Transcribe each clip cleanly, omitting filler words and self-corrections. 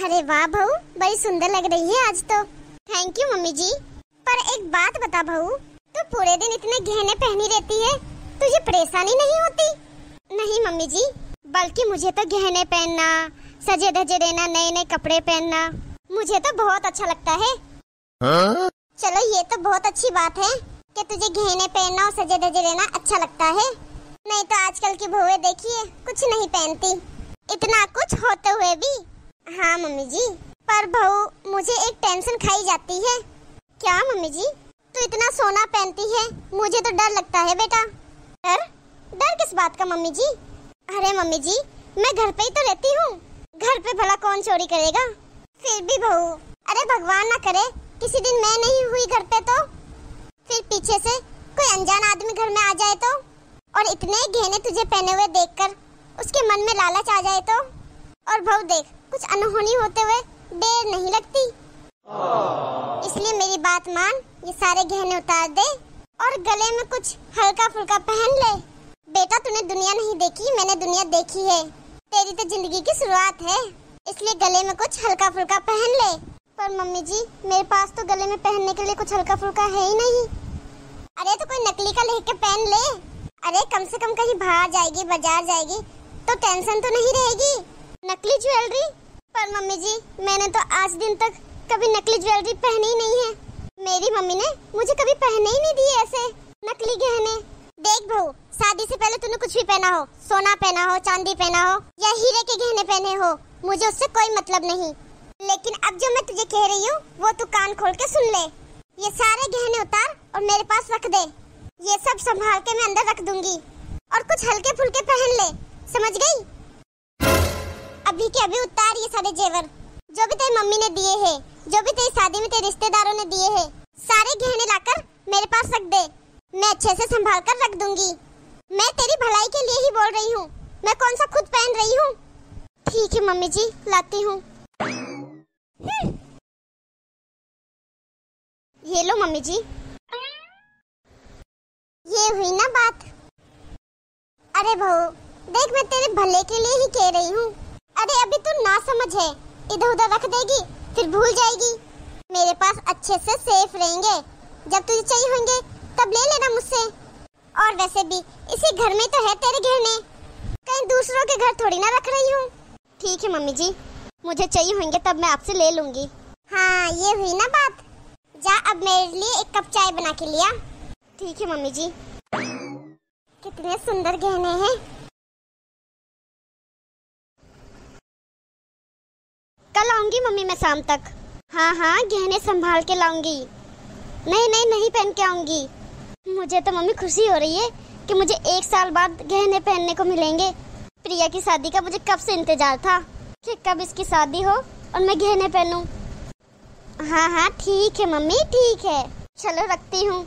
अरे वाह बहू, बड़ी सुंदर लग रही है आज तो। थैंक यू मम्मी जी। पर एक बात बता बहू, तू पूरे दिन इतने गहने पहनी रहती है, तुझे परेशानी नहीं होती? नहीं मम्मी जी, बल्कि मुझे तो गहने पहनना, सजे धजे रहना, नए नए कपड़े पहनना मुझे तो बहुत अच्छा लगता है। चलो ये तो बहुत अच्छी बात है कि तुझे गहने पहनना और सजे धजे रहना अच्छा लगता है। नहीं तो आजकल की बहुएं देखिए, कुछ नहीं पहनती, इतना कुछ होते हुए भी। हाँ मम्मी जी, पर बहू मुझे एक टेंशन खाई जाती है। क्या मम्मी जी? तू इतना सोना पहनती है, मुझे तो डर लगता है बेटा। डर? डर किस बात का मम्मी जी? अरे मम्मी जी, मैं घर पे ही तो रहती हूँ, घर पे भला कौन चोरी करेगा? फिर भी बहू, अरे भगवान ना करे किसी दिन मैं नहीं हुई घर पे तो फिर पीछे से कोई अनजान आदमी घर में आ जाए तो, और इतने गहने तुझे पहने हुए देखकर उसके मन में लालच आ जाए तो। और बहू देख, कुछ अनहोनी होते हुए देर नहीं लगती। इसलिए मेरी बात मान, ये सारे गहने उतार दे और गले में कुछ हल्का फुल्का पहन ले। बेटा तूने दुनिया नहीं देखी, मैंने दुनिया देखी है। तेरी तो जिंदगी की शुरुआत है, इसलिए गले में कुछ हल्का फुल्का पहन ले। पर मम्मी जी, मेरे पास तो गले में पहनने के लिए कुछ हल्का फुल्का है ही नहीं। अरे तो कोई नकली का लेके पहन ले। अरे कम से कम कहीं बाहर जाएगी, बाजार जाएगी तो टेंशन तो नहीं रहेगी। नकली ज्वेलरी? पर मम्मी जी, मैंने तो आज दिन तक कभी नकली ज्वेलरी पहनी ही नहीं है। मेरी मम्मी ने मुझे कभी पहने ही नहीं दिए ऐसे नकली गहने। देख बहू, शादी से पहले तूने कुछ भी पहना हो, सोना पहना हो, चांदी पहना हो या हीरे के गहने पहने हो, मुझे उससे कोई मतलब नहीं। लेकिन अब जो मैं तुझे कह रही हूँ वो तू कान खोल के सुन ले। ये सारे गहने उतार और मेरे पास रख दे। ये सब संभाल के मैं अंदर रख दूंगी, और कुछ हल्के फुल्के पहन ले, समझ गई? अभी के अभी उतार ये सारे जेवर जो भी तेरी मम्मी ने दिए हैं, जो भी तेरी शादी में तेरे रिश्तेदारों ने दिए हैं, सारे गहने लाकर मेरे पास रख दे। मैं अच्छे से संभाल कर रख दूंगी। मैं तेरी भलाई के लिए ही बोल रही हूँ, मैं कौन सा खुद पहन रही हूँ। ठीक है मम्मी जी, लाती हूँ। ये लो मम्मी जी। ये हुई ना बात। अरे बहू देख, मैं तेरे भले के लिए ही कह रही हूँ। अरे अभी तू ना समझ है, इधर उधर रख देगी फिर भूल जाएगी। मेरे पास अच्छे से सेफ रहेंगे, जब तुझे चाहिए होंगे तब ले लेना मुझसे। और वैसे भी इसी घर में तो है तेरे गहने, कहीं दूसरों के घर थोड़ी ना रख रही हूँ। ठीक है मम्मी जी, मुझे चाहिए होंगे तब मैं आपसे ले लूंगी। हाँ ये हुई ना बात। जा अब मेरे लिए एक कप चाय बना के लिया। ठीक है मम्मी जी। कितने सुंदर गहने हैं। कल आऊंगी मम्मी मैं शाम तक। हाँ हाँ, गहने संभाल के लाऊंगी। नहीं पहन के आऊंगी। मुझे तो मम्मी खुशी हो रही है कि मुझे 1 साल बाद गहने पहनने को मिलेंगे। प्रिया की शादी का मुझे कब से इंतजार था कि कब इसकी शादी हो और मैं गहने पहनूं। हाँ हाँ ठीक है मम्मी, ठीक है, चलो रखती हूँ।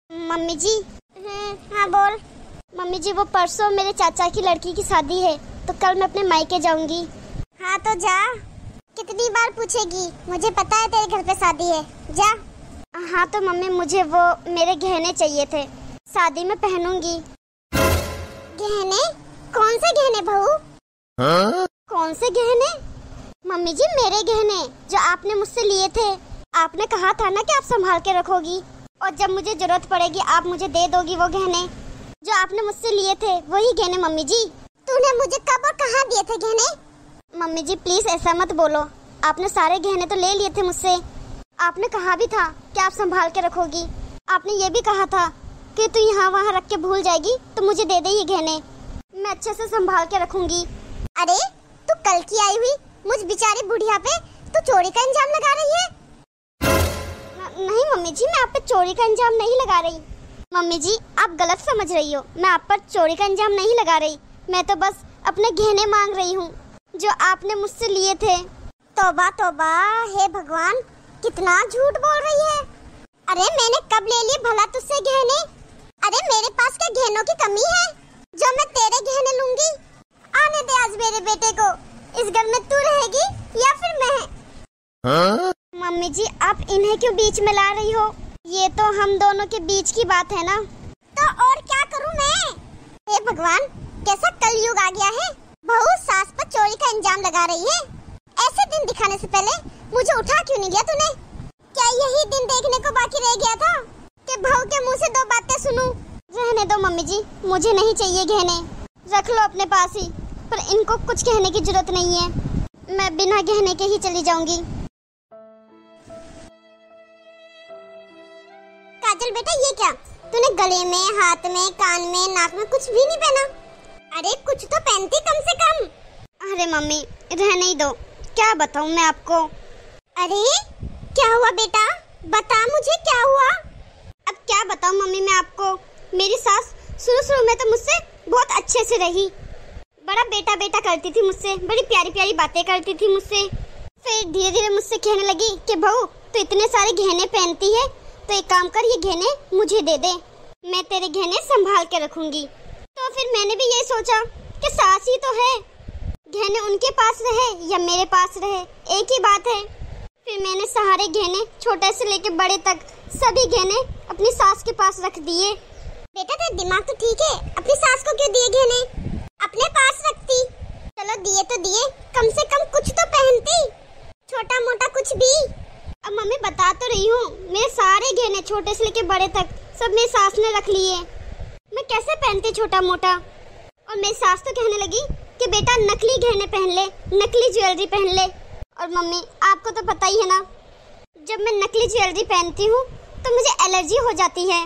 मम्मी जी। हाँ बोल। मम्मी जी, वो परसों मेरे चाचा की लड़की की शादी है, तो कल मैं अपने मायके जाऊंगी। हाँ तो जा। कितनी बार पूछेगी, मुझे पता है तेरे घर पे शादी है, जा। हाँ तो मम्मी, मुझे वो मेरे गहने चाहिए थे, शादी में पहनूंगी। गहने? कौन से गहने बहू? हाँ? कौन से गहने? मम्मी जी, मेरे गहने जो आपने मुझसे लिए थे। आपने कहा था ना कि आप संभाल के रखोगी, और जब मुझे जरूरत पड़ेगी आप मुझे दे दोगी वो गहने जो आपने मुझसे लिए थे, वही गहने। मम्मी जी, तूने मुझे कब और कहाँ दिए थे गहने? मम्मी जी प्लीज ऐसा मत बोलो, आपने सारे गहने तो ले लिए थे मुझसे। आपने कहा भी था कि आप संभाल के रखोगी। आपने ये भी कहा था कि तू यहाँ वहाँ रख के भूल जाएगी तो मुझे दे दे ये गहने, मैं अच्छे से संभाल के रखूंगी। अरे तू कल की आई हुई मुझ बेचारी बुढ़िया पे तू चोरी का इल्जाम लगा रही है? नहीं मम्मी जी, मैं आप पे चोरी का इल्जाम नहीं लगा रही। मम्मी जी आप गलत समझ रही हो, मैं आप पर चोरी का इल्जाम नहीं लगा रही। मैं तो बस अपने गहने मांग रही हूँ जो आपने मुझसे लिए थे। तौबा तौबा, हे भगवान, कितना झूठ बोल रही है। अरे मैंने कब ले लिए भला तुझसे गहने? अरे मेरे पास क्या गहनों की कमी है जो मैं तेरे गहने लूंगी? आने दे आज मेरे बेटे को, इस घर में तू रहेगी या फिर मैं? हाँ? मम्मी जी आप इन्हें क्यों बीच में ला रही हो? ये तो हम दोनों के बीच की बात है ना। तो और क्या करूं मैं? हे भगवान, कैसा कलयुग आ गया है इल्जाम लगा रही है। ऐसे दिन दिखाने से पहले मुझे उठा क्यों नहीं लिया तूने? क्या यही दिन देखने को बाकी रह गया था कि बहू के मुंह से 2 बातें सुनूं? रहने दो मम्मी जी, मुझे नहीं चाहिए गहने, रख लो अपने पास ही। पर इनको कुछ कहने की जरूरत नहीं है, मैं बिना गहने के ही चली जाऊंगी। काजल बेटा, ये क्या तूने गले में, हाथ में, कान में, नाक में कुछ भी नहीं पहना? अरे कुछ तो पहनती कम से कम। अरे मम्मी रहने ही दो, क्या बताऊं मैं आपको। अरे क्या हुआ बेटा, बता मुझे क्या हुआ। अब क्या बताऊं मम्मी मैं आपको। मेरी सास शुरू में तो मुझसे बहुत अच्छे से रही, बड़ा बेटा बेटा करती थी मुझसे, बड़ी प्यारी प्यारी बातें करती थी मुझसे। फिर धीरे धीरे मुझसे कहने लगी कि बहू तू इतने सारे गहने पहनती है तो एक काम कर, ये गहने मुझे दे दे, मैं तेरे गहने संभाल के रखूंगी। तो फिर मैंने भी यही सोचा कि सास ही तो है, गहने उनके पास रहे या मेरे पास रहे एक ही बात है। फिर मैंने सारे गहने छोटे से लेके बड़े तक सभी गहने अपनी सास के पास रख दिए। बेटा तेरा दिमाग तो ठीक है, अपनी सास को क्यों दिए गहने, अपने पास रखती। चलो दिए तो दिए, कम से कम कुछ तो पहनती, छोटा मोटा कुछ भी। अब मम्मी बता तो रही हूँ, मेरे सारे गहने छोटे से लेके बड़े तक सब मेरी सास ने रख लिए, मैं कैसे पहनती छोटा मोटा। और मेरी सास तो कहने लगी कि बेटा नकली गहने पहन ले, नकली ज्वेलरी पहन ले। और मम्मी आपको तो पता ही है ना, जब मैं नकली ज्वेलरी पहनती हूँ तो मुझे एलर्जी हो जाती है।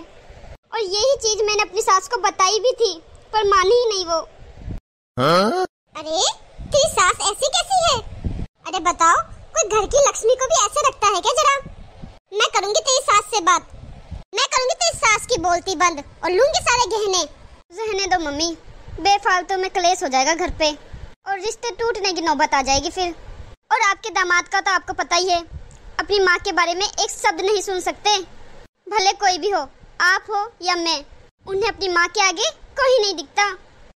और यही चीज मैंने अपनी सास को बताई भी थी, पर मानी ही नहीं वो। हाँ? अरे तेरी सास ऐसी कैसी है? अरे बताओ, कोई घर की लक्ष्मी को भी ऐसे रखता है क्या? जरा मैं करूंगी तेरी सास से बात, मैं करूंगी तेरी सास की बोलती बंद और लूंगी सारे गहने। रहने दो मम्मी, बेफालतू में क्लेश हो जाएगा घर पे और रिश्ते टूटने की नौबत आ जाएगी फिर। और आपके दामाद का तो आपको पता ही है, अपनी माँ के बारे में एक शब्द नहीं सुन सकते, भले कोई भी हो, आप हो या मैं, उन्हें अपनी माँ के आगे कोई नहीं दिखता।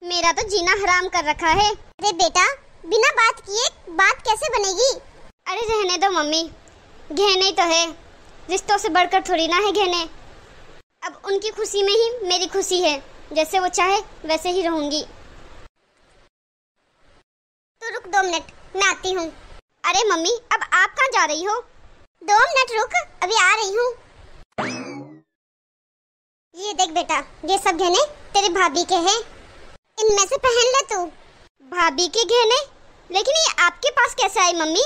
मेरा तो जीना हराम कर रखा है। अरे बेटा बिना बात किए बात कैसे बनेगी? अरे रहने दो मम्मी, गहने ही तो है, रिश्तों से बढ़कर थोड़ी ना है गहने। अब उनकी खुशी में ही मेरी खुशी है, जैसे वो चाहे वैसे ही रहूंगी। तो रुक 2 मिनट, मैं आती हूँ। अरे मम्मी अब आप कहाँ जा रही हो? 2 मिनट रुक, अभी आ रही हूँ। ये देख बेटा, ये सब गहने तेरी भाभी के हैं, इनमें से पहन ले तू। भाभी के गहने? लेकिन ये आपके पास कैसे आए मम्मी?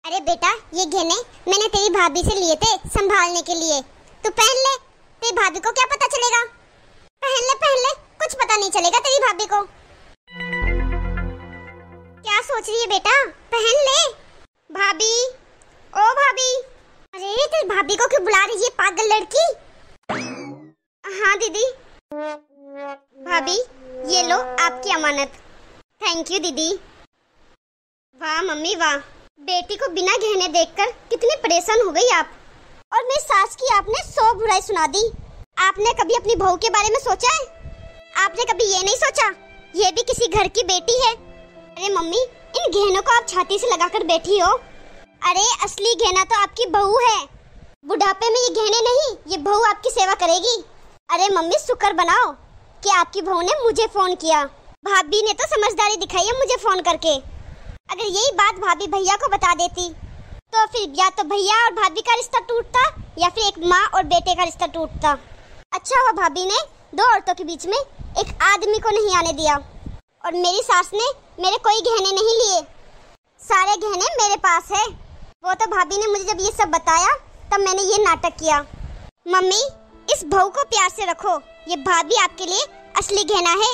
अरे बेटा ये गहने मैंने तेरी भाभी से लिए थे संभालने के लिए, तू पहन ले, तेरी भाभी को क्या पता चलेगा। पहन ले, कुछ पता नहीं चलेगा तेरी भाभी को। क्या सोच रही है बेटा, पहन ले। भाभी, ओ भाभी। अरे तेरी भाभी को क्यों बुला रही है पागल लड़की? हाँ दीदी। भाभी ये लो आपकी अमानत। थैंक यू दीदी। वाह मम्मी वाह, बेटी को बिना गहने देखकर कितनी परेशान हो गई आप। और मेरी सास की आपने 100 बुराई सुना दी। आपने कभी अपनी बहू के बारे में सोचा है? आपने कभी ये नहीं सोचा ये भी किसी घर की बेटी है? अरे मम्मी इन गहनों को आप छाती से लगाकर बैठी हो। अरे असली गहना तो आपकी बहू है, बुढ़ापे में ये गहने नहीं, ये बहू आपकी सेवा करेगी। अरे मम्मी शुक्र बनाओ कि आपकी बहू ने मुझे फोन किया, भाभी ने तो समझदारी दिखाई है मुझे फोन करके। अगर यही बात भाभी भैया को बता देती तो फिर या तो भैया और भाभी का रिश्ता टूटता या फिर एक माँ और बेटे का रिश्ता टूटता। अच्छा हुआ भाभी ने 2 औरतों के बीच में एक आदमी को नहीं आने दिया। और मेरी सास ने मेरे कोई गहने नहीं लिए, सारे गहने मेरे पास है। वो तो भाभी ने मुझे जब ये सब बताया तब मैंने ये नाटक किया। मम्मी इस बहू को प्यार से रखो, ये भाभी आपके लिए असली गहना है,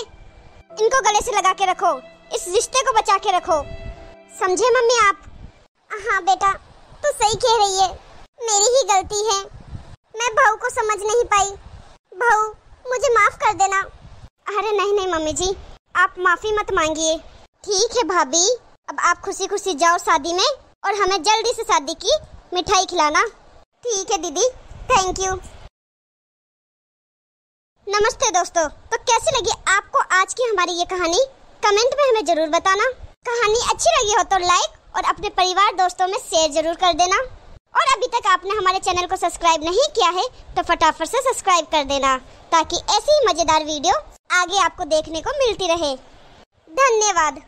इनको गले से लगा के रखो, इस रिश्ते को बचा के रखो, समझे मम्मी आप? हाँ बेटा तू सही कह रही है, मेरी ही गलती है, मैं बहू को समझ नहीं पाई। बहू मुझे माफ कर देना। अरे नहीं मम्मी जी, आप माफी मत मांगिए। ठीक है भाभी, अब आप खुशी खुशी जाओ शादी में और हमें जल्दी से शादी की मिठाई खिलाना। ठीक है दीदी, थैंक यू। नमस्ते दोस्तों, तो कैसी लगी आपको आज की हमारी ये कहानी? कमेंट में हमें जरूर बताना। कहानी अच्छी लगी हो तो लाइक और अपने परिवार दोस्तों में शेयर जरूर कर देना। और अभी तक आपने हमारे चैनल को सब्सक्राइब नहीं किया है तो फटाफट से सब्सक्राइब कर देना, ताकि ऐसी ही मजेदार वीडियो आगे आपको देखने को मिलती रहे। धन्यवाद।